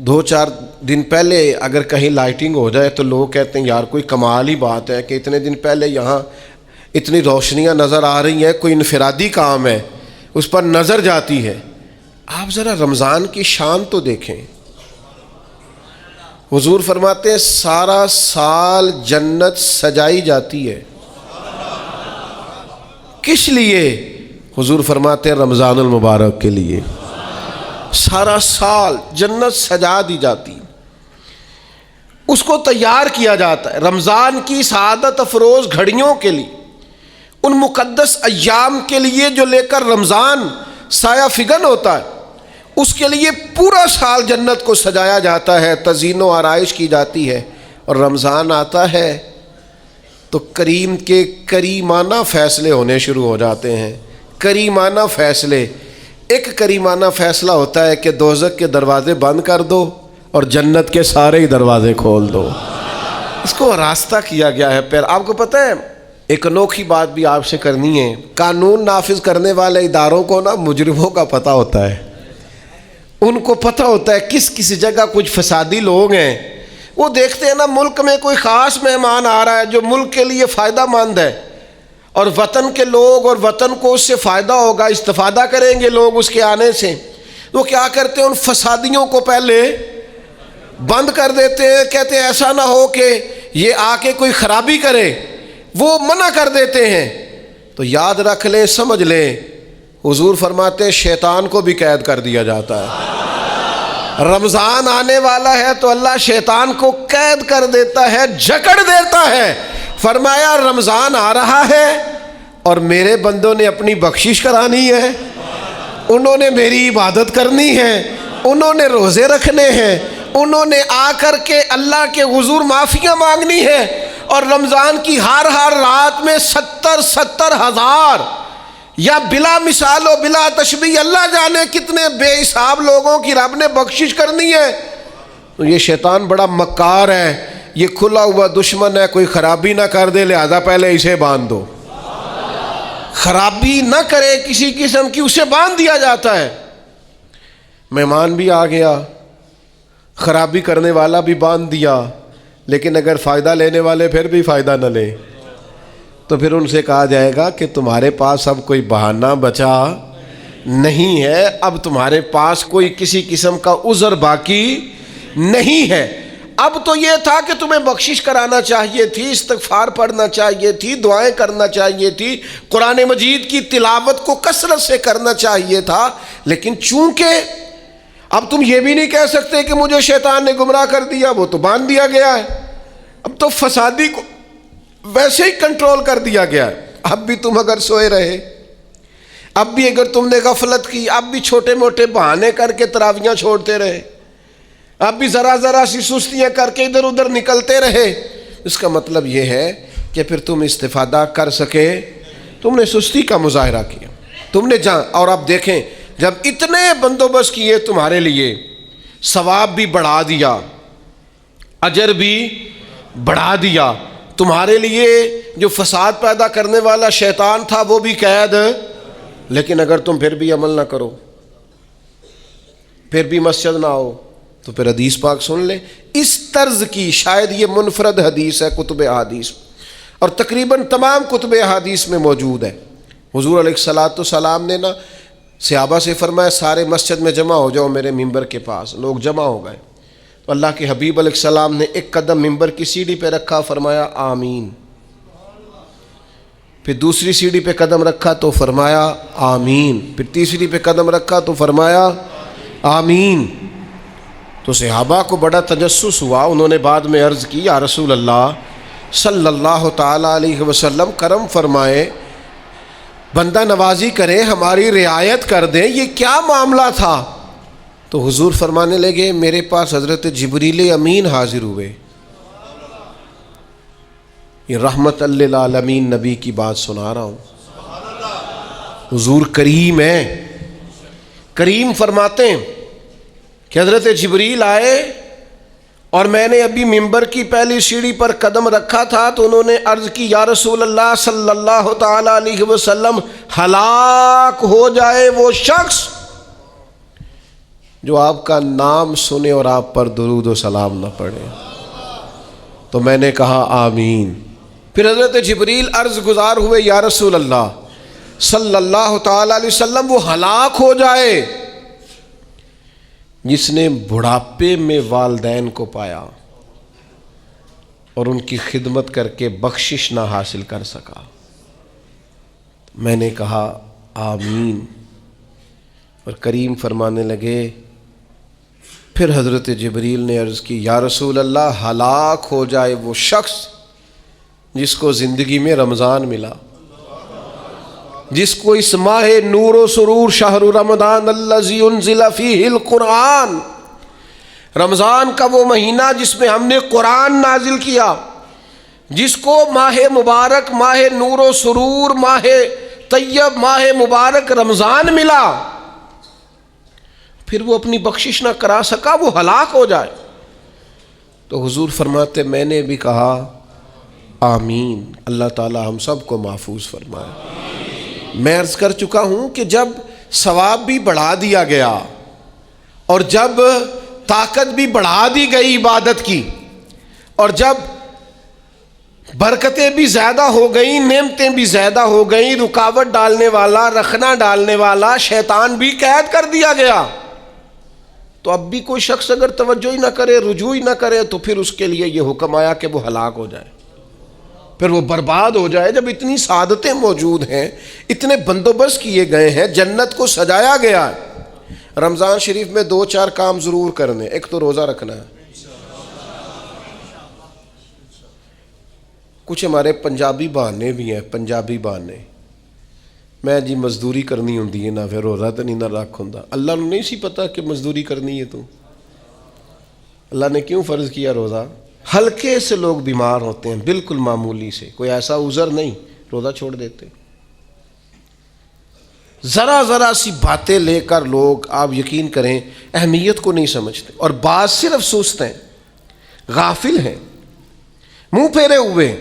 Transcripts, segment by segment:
دو چار دن پہلے اگر کہیں لائٹنگ ہو جائے تو لوگ کہتے ہیں یار کوئی کمال ہی بات ہے کہ اتنے دن پہلے یہاں اتنی روشنیاں نظر آ رہی ہیں، کوئی انفرادی کام ہے، اس پر نظر جاتی ہے۔ آپ ذرا رمضان کی شان تو دیکھیں۔ حضور فرماتے ہیں سارا سال جنت سجائی جاتی ہے، کس لیے؟ حضور فرماتے ہیں رمضان المبارک کے لیے۔ سارا سال جنت سجا دی جاتی، اس کو تیار کیا جاتا ہے رمضان کی سعادت افروز گھڑیوں کے لیے، ان مقدس ایام کے لیے جو لے کر رمضان سایہ فگن ہوتا ہے، اس کے لیے پورا سال جنت کو سجایا جاتا ہے، تزئین و آرائش کی جاتی ہے۔ اور رمضان آتا ہے تو کریم کے کریمانہ فیصلے ہونے شروع ہو جاتے ہیں۔ کریمانہ فیصلے، ایک کریمانہ فیصلہ ہوتا ہے کہ دوزخ کے دروازے بند کر دو اور جنت کے سارے ہی دروازے کھول دو۔ اس کو راستہ کیا گیا ہے۔ پھر آپ کو پتہ ہے ایک انوکھی بات بھی آپ سے کرنی ہے، قانون نافذ کرنے والے اداروں کو نا مجرموں کا پتہ ہوتا ہے، ان کو پتہ ہوتا ہے کس جگہ کچھ فسادی لوگ ہیں۔ وہ دیکھتے ہیں نا ملک میں کوئی خاص مہمان آ رہا ہے جو ملک کے لیے فائدہ مند ہے، اور وطن کے لوگ اور وطن کو اس سے فائدہ ہوگا، استفادہ کریں گے لوگ اس کے آنے سے، وہ کیا کرتے ہیں ان فسادیوں کو پہلے بند کر دیتے ہیں، کہتے ہیں ایسا نہ ہو کہ یہ آ کے کوئی خرابی کرے، وہ منع کر دیتے ہیں۔ تو یاد رکھ لیں، سمجھ لیں، حضور فرماتے ہیں شیطان کو بھی قید کر دیا جاتا ہے۔ رمضان آنے والا ہے تو اللہ شیطان کو قید کر دیتا ہے، جکڑ دیتا ہے۔ فرمایا رمضان آ رہا ہے اور میرے بندوں نے اپنی بخشش کرانی ہے، انہوں نے میری عبادت کرنی ہے، انہوں نے روزے رکھنے ہیں، انہوں نے آ کر کے اللہ کے حضور معافیاں مانگنی ہے۔ اور رمضان کی ہر رات میں 70 ہزار یا بلا مثال و بلا تشبیہ اللہ جانے کتنے بے حساب لوگوں کی رب نے بخشش کرنی ہے۔ تو یہ شیطان بڑا مکار ہے، یہ کھلا ہوا دشمن ہے، کوئی خرابی نہ کر دے لہذا پہلے اسے باندھ دو، خرابی نہ کرے کسی قسم کی اسے باندھ دیا جاتا ہے۔ مہمان بھی آ گیا، خرابی کرنے والا بھی باندھ دیا، لیکن اگر فائدہ لینے والے پھر بھی فائدہ نہ لیں تو پھر ان سے کہا جائے گا کہ تمہارے پاس اب کوئی بہانہ بچا نہیں ہے، اب تمہارے پاس کوئی کسی قسم کا عذر باقی نہیں ہے۔ اب تو یہ تھا کہ تمہیں بخشش کرانا چاہیے تھی، استغفار پڑھنا چاہیے تھی، دعائیں کرنا چاہیے تھی، قرآن مجید کی تلاوت کو کثرت سے کرنا چاہیے تھا، لیکن چونکہ اب تم یہ بھی نہیں کہہ سکتے کہ مجھے شیطان نے گمراہ کر دیا، وہ تو باندھ دیا گیا ہے، اب تو فسادی کو ویسے ہی کنٹرول کر دیا گیا ہے۔ اب بھی تم اگر سوئے رہے، اب بھی اگر تم نے غفلت کی، اب بھی چھوٹے موٹے بہانے کر کے تراویحاں چھوڑتے رہے، اب بھی ذرا سی سستیاں کر کے ادھر ادھر نکلتے رہے، اس کا مطلب یہ ہے کہ پھر تم استفادہ کر سکے، تم نے سستی کا مظاہرہ کیا، تم نے اور اب دیکھیں جب اتنے بندوبست کیے تمہارے لیے، ثواب بھی بڑھا دیا، اجر بھی بڑھا دیا، تمہارے لیے جو فساد پیدا کرنے والا شیطان تھا وہ بھی قید، لیکن اگر تم پھر بھی عمل نہ کرو، پھر بھی مسجد نہ آؤ، تو پھر حدیث پاک سن لیں اس طرز کی، شاید یہ منفرد حدیث ہے کتب احادیث، اور تقریباً تمام کتب احادیث میں موجود ہے۔ حضور علیہ الصلوۃ والسلام نے نا صحابہ سے فرمایا سارے مسجد میں جمع ہو جاؤ میرے ممبر کے پاس، لوگ جمع ہو گئے، تو اللہ کے حبیب علیہ السلام نے ایک قدم ممبر کی سیڑھی پہ رکھا، فرمایا آمین، پھر دوسری سیڑھی پہ قدم رکھا تو فرمایا آمین، پھر تیسری پہ قدم رکھا تو فرمایا آمین۔ تو صحابہ کو بڑا تجسس ہوا، انہوں نے بعد میں عرض کی یا رسول اللہ صلی اللہ تعالیٰ علیہ وسلم کرم فرمائے، بندہ نوازی کریں، ہماری رعایت کر دیں، یہ کیا معاملہ تھا؟ تو حضور فرمانے لگے میرے پاس حضرت جبریل امین حاضر ہوئے، یہ رحمت للعالمین نبی کی بات سنا رہا ہوں، حضور کریم ہیں، کریم فرماتے ہیں کہ حضرت جبریل آئے اور میں نے ابھی ممبر کی پہلی سیڑھی پر قدم رکھا تھا تو انہوں نے عرض کی یا رسول اللہ صلی اللہ تعالیٰ علیہ وسلم ہلاک ہو جائے وہ شخص جو آپ کا نام سنے اور آپ پر درود و سلام نہ پڑھے؟ تو میں نے کہا آمین۔ پھر حضرت جبریل عرض گزار ہوئے، یا رسول اللہ صلی اللہ تعالی علیہ وسلم، وہ ہلاک ہو جائے جس نے بڑھاپے میں والدین کو پایا اور ان کی خدمت کر کے بخشش نہ حاصل کر سکا۔ میں نے کہا آمین، اور کریم فرمانے لگے، پھر حضرت جبریل نے عرض کی، یا رسول اللہ ہلاک ہو جائے وہ شخص جس کو زندگی میں رمضان ملا، جس کو اس ماہ نور و سرور شہر رمضان الذی انزل فیہ القرآن، رمضان کا وہ مہینہ جس میں ہم نے قرآن نازل کیا، جس کو ماہ مبارک، ماہ نور و سرور، ماہ طیب، ماہ مبارک رمضان ملا، پھر وہ اپنی بخشش نہ کرا سکا، وہ ہلاک ہو جائے۔ تو حضور فرماتے، میں نے بھی کہا آمین، اللہ تعالی ہم سب کو محفوظ فرمائے۔ میں عرض کر چکا ہوں کہ جب ثواب بھی بڑھا دیا گیا اور جب طاقت بھی بڑھا دی گئی عبادت کی، اور جب برکتیں بھی زیادہ ہو گئیں، نعمتیں بھی زیادہ ہو گئیں، رکاوٹ ڈالنے والا، رخنا ڈالنے والا شیطان بھی قید کر دیا گیا، تو اب بھی کوئی شخص اگر توجہ ہی نہ کرے، رجوع ہی نہ کرے، تو پھر اس کے لیے یہ حکم آیا کہ وہ ہلاک ہو جائے، پھر وہ برباد ہو جائے۔ جب اتنی سعادتیں موجود ہیں، اتنے بندوبست کیے گئے ہیں، جنت کو سجایا گیا ہے، رمضان شریف میں 2-4 کام ضرور کرنے۔ ایک تو روزہ رکھنا ہے۔ کچھ ہمارے پنجابی بہانے بھی ہیں، پنجابی بہانے، میں جی مزدوری کرنی ہوندی ہے نا، پھر روزہ تو نہیں نہ رکھ ہوندا۔ اللہ نے نہیں سی پتا کہ مزدوری کرنی ہے، تو اللہ نے کیوں فرض کیا روزہ؟ ہلکے سے لوگ بیمار ہوتے ہیں، بالکل معمولی سے، کوئی ایسا عذر نہیں، روزہ چھوڑ دیتے۔ ذرا سی باتیں لے کر لوگ، آپ یقین کریں، اہمیت کو نہیں سمجھتے، اور بعض صرف سست ہیں، غافل ہیں، منہ پھیرے ہوئے۔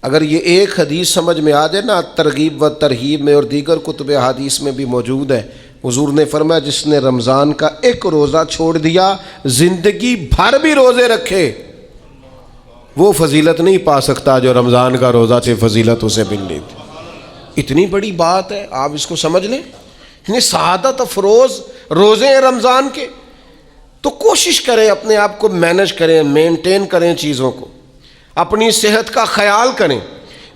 اگر یہ ایک حدیث سمجھ میں آ جائے نا، ترغیب و ترہیب میں اور دیگر کتب حدیث میں بھی موجود ہے، حضور نے فرمایا جس نے رمضان کا ایک روزہ چھوڑ دیا، زندگی بھر بھی روزے رکھے، وہ فضیلت نہیں پا سکتا جو رمضان کا روزہ سے فضیلت اسے مل رہی تھی۔ اتنی بڑی بات ہے، آپ اس کو سمجھ لیں، اتنے سعادت افروز روزے ہیں رمضان کے۔ تو کوشش کریں، اپنے آپ کو مینج کریں، مینٹین کریں چیزوں کو، اپنی صحت کا خیال کریں۔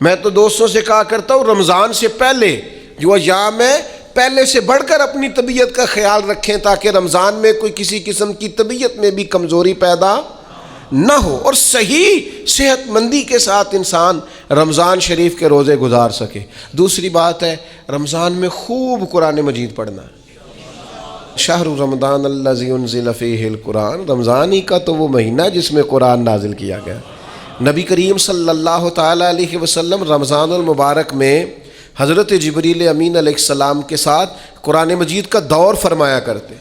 میں تو دوستوں سے کہا کرتا ہوں، رمضان سے پہلے جو ایام ہے، پہلے سے بڑھ کر اپنی طبیعت کا خیال رکھیں، تاکہ رمضان میں کوئی کسی قسم کی طبیعت میں بھی کمزوری پیدا نہ ہو، اور صحیح صحت مندی کے ساتھ انسان رمضان شریف کے روزے گزار سکے۔ دوسری بات ہے، رمضان میں خوب قرآن مجید پڑھنا ہے۔ شہر رمضان الذی انزل فیہ القرآن، رمضان ہی کا تو وہ مہینہ جس میں قرآن نازل کیا گیا۔ نبی کریم صلی اللہ تعالی علیہ وسلم رمضان المبارک میں حضرت جبریل امین علیہ السلام کے ساتھ قرآن مجید کا دور فرمایا کرتے۔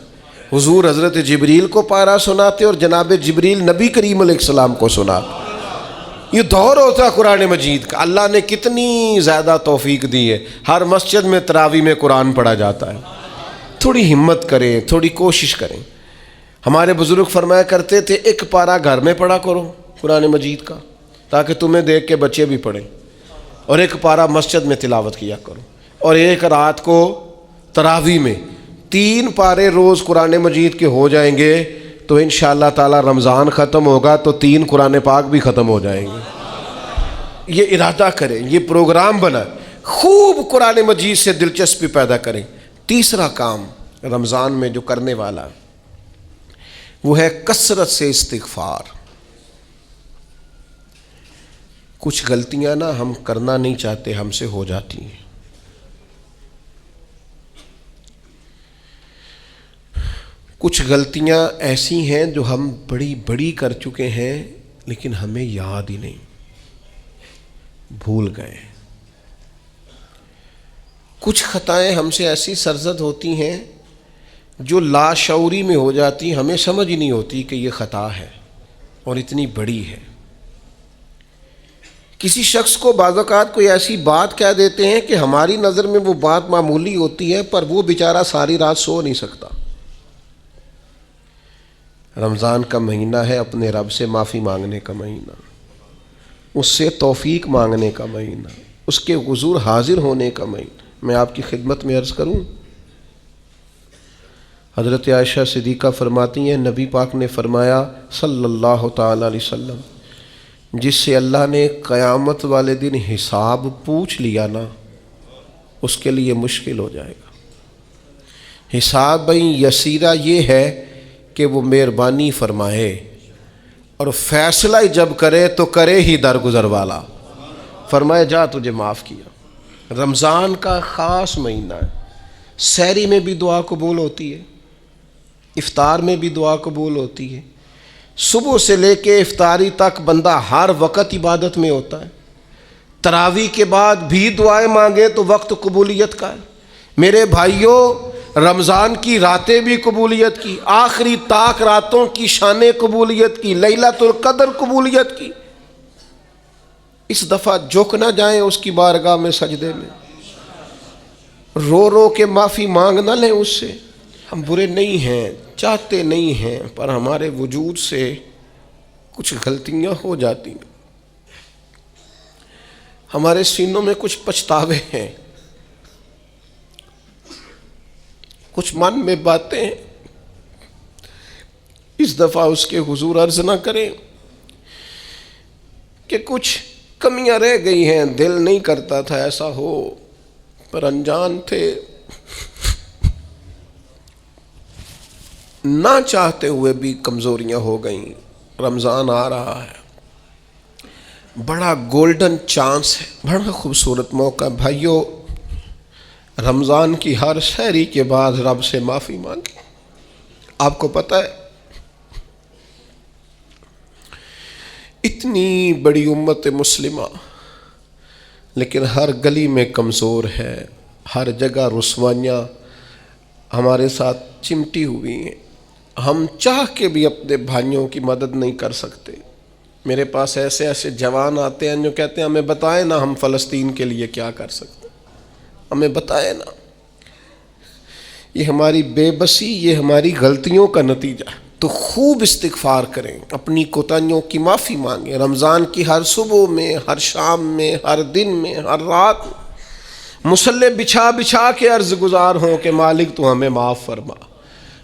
حضور حضرت جبریل کو پارہ سناتے اور جناب جبریل نبی کریم علیہ السلام کو سناتے۔ یہ دور ہوتا ہے قرآن مجید کا۔ اللہ نے کتنی زیادہ توفیق دی ہے، ہر مسجد میں تراویح میں قرآن پڑھا جاتا ہے۔ تھوڑی ہمت کریں، تھوڑی کوشش کریں۔ ہمارے بزرگ فرمایا کرتے تھے، ایک پارہ گھر میں پڑھا کرو قرآن مجید کا، تاکہ تمہیں دیکھ کے بچے بھی پڑھیں، اور ایک پارہ مسجد میں تلاوت کیا کرو، اور ایک رات کو تراویح میں 3 پارے روز قرآن مجید کے ہو جائیں گے، تو انشاءاللہ تعالی رمضان ختم ہوگا تو 3 قرآن پاک بھی ختم ہو جائیں گے۔ یہ ارادہ کریں، یہ پروگرام بنائیں، خوب قرآن مجید سے دلچسپی پیدا کریں۔ تیسرا کام رمضان میں جو کرنے والا وہ ہے کثرت سے استغفار۔ کچھ غلطیاں نا ہم کرنا نہیں چاہتے، ہم سے ہو جاتی ہیں۔ کچھ غلطیاں ایسی ہیں جو ہم بڑی بڑی کر چکے ہیں، لیکن ہمیں یاد ہی نہیں، بھول گئے۔ کچھ خطائیں ہم سے ایسی سرزد ہوتی ہیں جو لاشعوری میں ہو جاتی، ہمیں سمجھ ہی نہیں ہوتی کہ یہ خطا ہے اور اتنی بڑی ہے۔ کسی شخص کو بعض اوقات کوئی ایسی بات کہہ دیتے ہیں کہ ہماری نظر میں وہ بات معمولی ہوتی ہے، پر وہ بیچارہ ساری رات سو نہیں سکتا، رمضان کا مہینہ ہے اپنے رب سے معافی مانگنے کا مہینہ، اس سے توفیق مانگنے کا مہینہ، اس کے حضور حاضر ہونے کا مہینہ۔ میں آپ کی خدمت میں عرض کروں، حضرت عائشہ صدیقہ فرماتی ہیں نبی پاک نے فرمایا صلی اللہ تعالی علیہ وسلم، جس سے اللہ نے قیامت والے دن حساب پوچھ لیا نا، اس کے لیے مشکل ہو جائے گا۔ حساب یسیرہ یہ ہے کہ وہ مہربانی فرمائے اور فیصلہ جب کرے تو کرے ہی درگزر والا، فرمائے جا تجھے معاف کیا۔ رمضان کا خاص مہینہ ہے، سحری میں بھی دعا قبول ہوتی ہے، افطار میں بھی دعا قبول ہوتی ہے، صبح سے لے کے افطاری تک بندہ ہر وقت عبادت میں ہوتا ہے۔ تراویح کے بعد بھی دعائیں مانگے تو وقت قبولیت کا ہے۔ میرے بھائیوں، رمضان کی راتیں بھی قبولیت کی، آخری طاق راتوں کی شان قبولیت کی، لیلۃ القدر قبولیت کی۔ اس دفعہ جھک نہ جائیں اس کی بارگاہ میں سجدے میں، رو رو کے معافی مانگ نہ لیں اس سے۔ ہم برے نہیں ہیں، چاہتے نہیں ہیں، پر ہمارے وجود سے کچھ غلطیاں ہو جاتی ہیں، ہمارے سینوں میں کچھ پچھتاوے ہیں، کچھ من میں باتیں ہیں۔ اس دفعہ اس کے حضور عرض نہ کریں کہ کچھ کمیاں رہ گئی ہیں، دل نہیں کرتا تھا ایسا ہو، پر انجان تھے، نہ چاہتے ہوئے بھی کمزوریاں ہو گئیں۔ رمضان آ رہا ہے، بڑا گولڈن چانس ہے، بڑا خوبصورت موقع۔ بھائیو، رمضان کی ہر سحری کے بعد رب سے معافی مانگیں۔ آپ کو پتہ ہے اتنی بڑی امت مسلمہ لیکن ہر گلی میں کمزور ہے، ہر جگہ رسوائیاں ہمارے ساتھ چمٹی ہوئی ہیں۔ ہم چاہ کے بھی اپنے بھائیوں کی مدد نہیں کر سکتے۔ میرے پاس ایسے ایسے جوان آتے ہیں جو کہتے ہیں ہمیں بتائیں نا ہم فلسطین کے لیے کیا کر سکتے ہیں، ہمیں بتائیں نا۔ یہ ہماری بے بسی، یہ ہماری غلطیوں کا نتیجہ ہے۔ تو خوب استغفار کریں، اپنی کوتاہیوں کی معافی مانگیں۔ رمضان کی ہر صبح میں، ہر شام میں، ہر دن میں، ہر رات میں مصلی بچھا بچھا کے عرض گزار ہوں کہ مالک تو ہمیں معاف فرما۔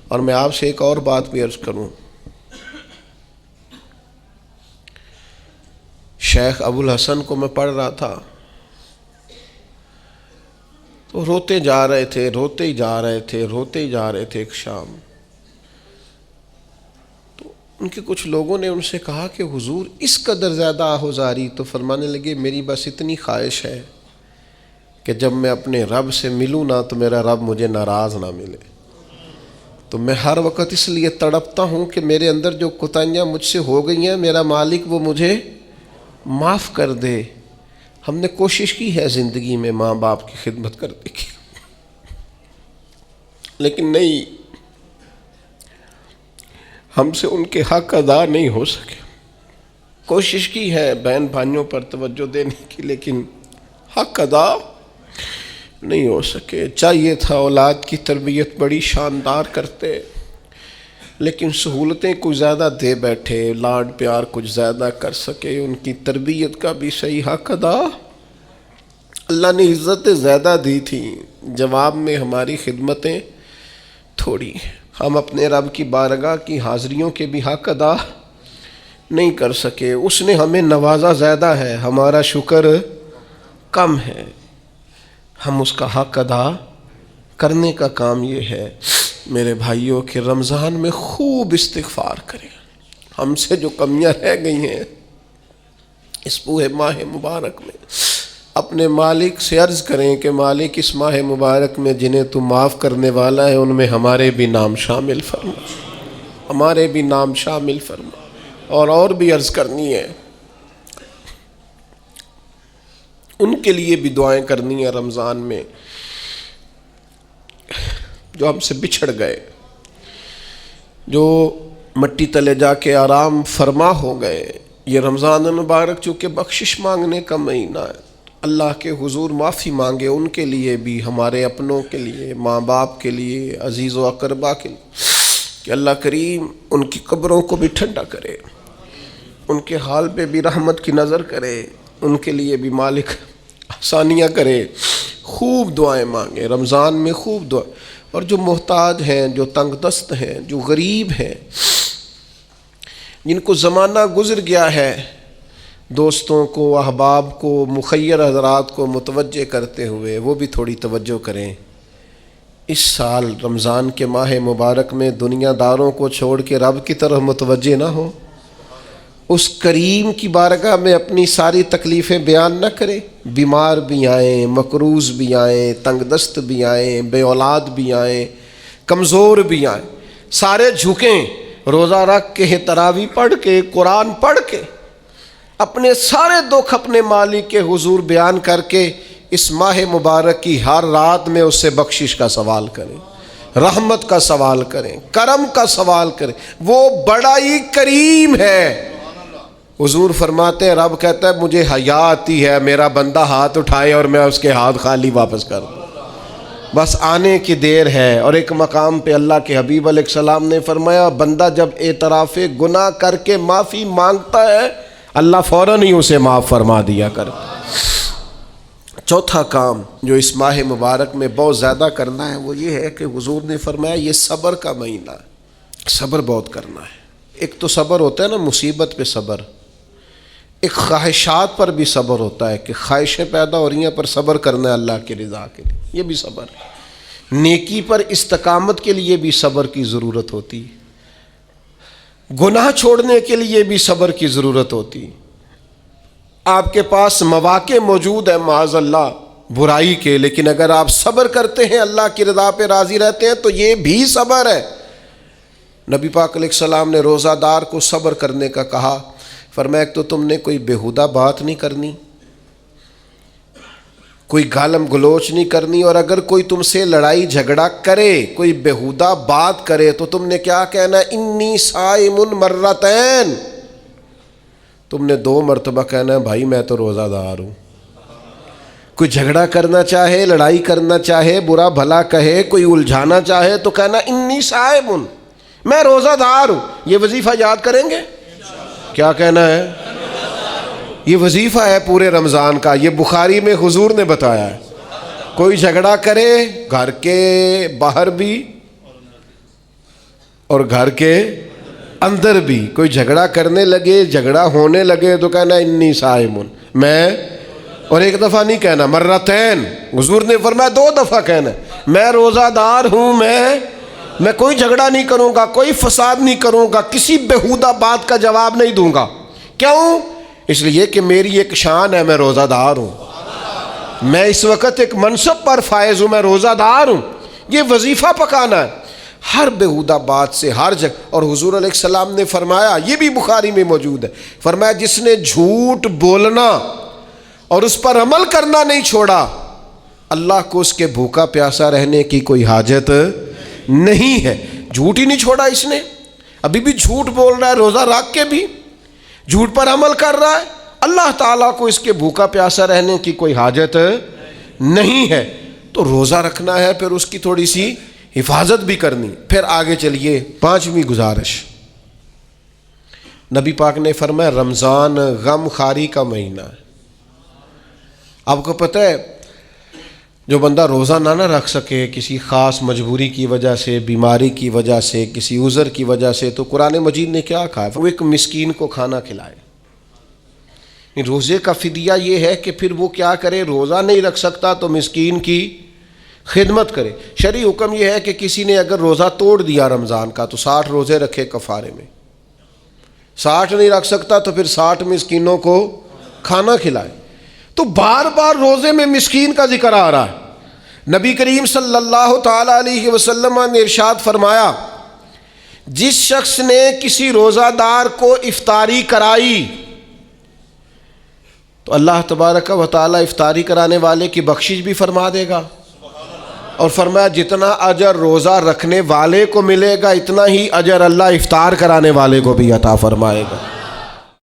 اور میں آپ سے ایک اور بات بھی عرض کروں، شیخ ابو الحسن کو میں پڑھ رہا تھا تو روتے جا رہے تھے، روتے ہی جا رہے تھے، روتے ہی جا رہے تھے۔ ایک شام تو ان کے کچھ لوگوں نے ان سے کہا کہ حضور اس قدر زیادہ آہوزاری؟ تو فرمانے لگے میری بس اتنی خواہش ہے کہ جب میں اپنے رب سے ملوں نا تو میرا رب مجھے ناراض نہ ملے۔ تو میں ہر وقت اس لیے تڑپتا ہوں کہ میرے اندر جو کوتاہیاں مجھ سے ہو گئی ہیں میرا مالک وہ مجھے معاف کر دے۔ ہم نے کوشش کی ہے زندگی میں ماں باپ کی خدمت کرنے کی، لیکن نہیں، ہم سے ان کے حق ادا نہیں ہو سکے۔ کوشش کی ہے بہن بھائیوں پر توجہ دینے کی، لیکن حق ادا نہیں ہو سکے۔ چاہیے تھا اولاد کی تربیت بڑی شاندار کرتے، لیکن سہولتیں کچھ زیادہ دے بیٹھے، لاڈ پیار کچھ زیادہ کر سکے، ان کی تربیت کا بھی صحیح حق ادا۔ اللہ نے عزتیں زیادہ دی تھیں، جواب میں ہماری خدمتیں تھوڑی۔ ہم اپنے رب کی بارگاہ کی حاضریوں کے بھی حق ادا نہیں کر سکے۔ اس نے ہمیں نوازا زیادہ ہے، ہمارا شکر کم ہے۔ ہم اس کا حق ادا کرنے کا کام یہ ہے میرے بھائیوں کہ رمضان میں خوب استغفار کریں۔ ہم سے جو کمیاں رہ گئی ہیں اس پورے ماہ مبارک میں، اپنے مالک سے عرض کریں کہ مالک اس ماہ مبارک میں جنہیں تو معاف کرنے والا ہے ان میں ہمارے بھی نام شامل فرما، ہمارے بھی نام شامل فرما۔ اور بھی عرض کرنی ہے، ان کے لیے بھی دعائیں کرنی ہیں رمضان میں جو ہم سے بچھڑ گئے، جو مٹی تلے جا کے آرام فرما ہو گئے۔ یہ رمضان المبارک چونکہ بخشش مانگنے کا مہینہ ہے، اللہ کے حضور معافی مانگے ان کے لیے بھی، ہمارے اپنوں کے لیے، ماں باپ کے لیے، عزیز و اقربا کے لیے، کہ کہ اللہ کریم ان کی قبروں کو بھی ٹھنڈا کرے، ان کے حال پہ بھی رحمت کی نظر کرے، ان کے لیے بھی مالک آسانیاں کرے۔ خوب دعائیں مانگیں رمضان میں، خوب دعا۔ اور جو محتاج ہیں، جو تنگ دست ہیں، جو غریب ہیں، جن کو زمانہ گزر گیا ہے، دوستوں کو، احباب کو، مخیر حضرات کو متوجہ کرتے ہوئے وہ بھی تھوڑی توجہ کریں۔ اس سال رمضان کے ماہ مبارک میں دنیا داروں کو چھوڑ کے رب کی طرف متوجہ نہ ہو، اس کریم کی بارگاہ میں اپنی ساری تکلیفیں بیان نہ کریں۔ بیمار بھی آئیں، مقروض بھی آئیں، تنگ دست بھی آئیں، بے اولاد بھی آئیں، کمزور بھی آئیں، سارے جھکیں، روزہ رکھ کے، تراویح پڑھ کے، قرآن پڑھ کے، اپنے سارے دکھ اپنے مالک کے حضور بیان کر کے اس ماہ مبارک کی ہر رات میں اس سے بخشش کا سوال کریں، رحمت کا سوال کریں، کرم کا سوال کریں۔ وہ بڑا ہی کریم ہے۔ حضور فرماتے ہیں، رب کہتا ہے مجھے حیا آتی ہے میرا بندہ ہاتھ اٹھائے اور میں اس کے ہاتھ خالی واپس کر دوں، بس آنے کی دیر ہے۔ اور ایک مقام پہ اللہ کے حبیب علیہ السلام نے فرمایا، بندہ جب اعتراف گناہ کر کے معافی مانگتا ہے اللہ فوراً ہی اسے معاف فرما دیا کرتا۔ چوتھا کام جو اس ماہ مبارک میں بہت زیادہ کرنا ہے وہ یہ ہے کہ حضور نے فرمایا یہ صبر کا مہینہ ہے، صبر بہت کرنا ہے۔ ایک تو صبر ہوتا ہے نا مصیبت پہ صبر، ایک خواہشات پر بھی صبر ہوتا ہے کہ خواہشیں پیدا ہو رہی ہیں پر صبر کرنا ہے اللہ کی رضا کے لیے، یہ بھی صبر ہے۔ نیکی پر استقامت کے لیے بھی صبر کی ضرورت ہوتی، گناہ چھوڑنے کے لیے بھی صبر کی ضرورت ہوتی۔ آپ کے پاس مواقع موجود ہے معاذ اللہ برائی کے، لیکن اگر آپ صبر کرتے ہیں اللہ کی رضا پہ راضی رہتے ہیں تو یہ بھی صبر ہے۔ نبی پاک علیہ السلام نے روزہ دار کو صبر کرنے کا کہا، فرمایا ایک تو تم نے کوئی بیہودہ بات نہیں کرنی، کوئی گالم گلوچ نہیں کرنی، اور اگر کوئی تم سے لڑائی جھگڑا کرے، کوئی بیہودہ بات کرے تو تم نے کیا کہنا ہے، انی صائم مرتین، تم نے 2 مرتبہ کہنا ہے بھائی میں تو روزہ دار ہوں۔ کوئی جھگڑا کرنا چاہے، لڑائی کرنا چاہے، برا بھلا کہے، کوئی الجھانا چاہے تو کہنا انی صائم، میں روزہ دار ہوں۔ یہ وظیفہ یاد کریں گے؟ کیا کہنا ہے؟ یہ وظیفہ ہے پورے رمضان کا، یہ بخاری میں حضور نے بتایا ہے۔ کوئی جھگڑا کرے گھر کے باہر بھی اور گھر کے اندر بھی، کوئی جھگڑا کرنے لگے، جھگڑا ہونے لگے تو کہنا انی صائم، میں، اور ایک دفعہ نہیں کہنا، مرتین، حضور نے فرمایا 2 دفعہ کہنا میں روزہ دار ہوں، میں کوئی جھگڑا نہیں کروں گا، کوئی فساد نہیں کروں گا، کسی بیہودہ بات کا جواب نہیں دوں گا۔ کیوں؟ اس لیے کہ میری ایک شان ہے، میں روزہ دار ہوں، میں اس وقت ایک منصب پر فائز ہوں، میں روزہ دار ہوں۔ یہ وظیفہ پکانا ہے ہر بیہودہ بات سے، ہر جگہ۔ اور حضور علیہ السلام نے فرمایا، یہ بھی بخاری میں موجود ہے، فرمایا جس نے جھوٹ بولنا اور اس پر عمل کرنا نہیں چھوڑا، اللہ کو اس کے بھوکا پیاسا رہنے کی کوئی حاجت نہیں ہے۔ جھوٹ ہی نہیں چھوڑا اس نے، ابھی بھی جھوٹ بول رہا ہے، روزہ رکھ کے بھی جھوٹ پر عمل کر رہا ہے، اللہ تعالیٰ کو اس کے بھوکا پیاسا رہنے کی کوئی حاجت نہیں ہے۔ تو روزہ رکھنا ہے، پھر اس کی تھوڑی سی حفاظت بھی کرنی۔ پھر آگے چلیے، 5ویں گزارش، نبی پاک نے فرمایا رمضان غم خاری کا مہینہ ہے۔ آپ کو پتہ ہے جو بندہ روزہ نہ رکھ سکے کسی خاص مجبوری کی وجہ سے، بیماری کی وجہ سے، کسی عذر کی وجہ سے، تو قرآن مجید نے کیا کہا؟ وہ ایک مسکین کو کھانا کھلائے۔ روزے کا فدیہ یہ ہے کہ پھر وہ کیا کرے، روزہ نہیں رکھ سکتا تو مسکین کی خدمت کرے۔ شرعی حکم یہ ہے کہ کسی نے اگر روزہ توڑ دیا رمضان کا تو 60 روزے رکھے کفارے میں، 60 نہیں رکھ سکتا تو پھر 60 مسکینوں کو کھانا کھلائے۔ تو بار بار روزے میں مسکین کا ذکر آ رہا ہے۔ نبی کریم صلی اللہ تعالی علیہ وسلم نے ارشاد فرمایا، جس شخص نے کسی روزہ دار کو افطاری کرائی تو اللہ تبارک و تعالی افطاری کرانے والے کی بخشش بھی فرما دے گا، اور فرمایا جتنا اجر روزہ رکھنے والے کو ملے گا اتنا ہی اجر اللہ افطار کرانے والے کو بھی عطا فرمائے گا۔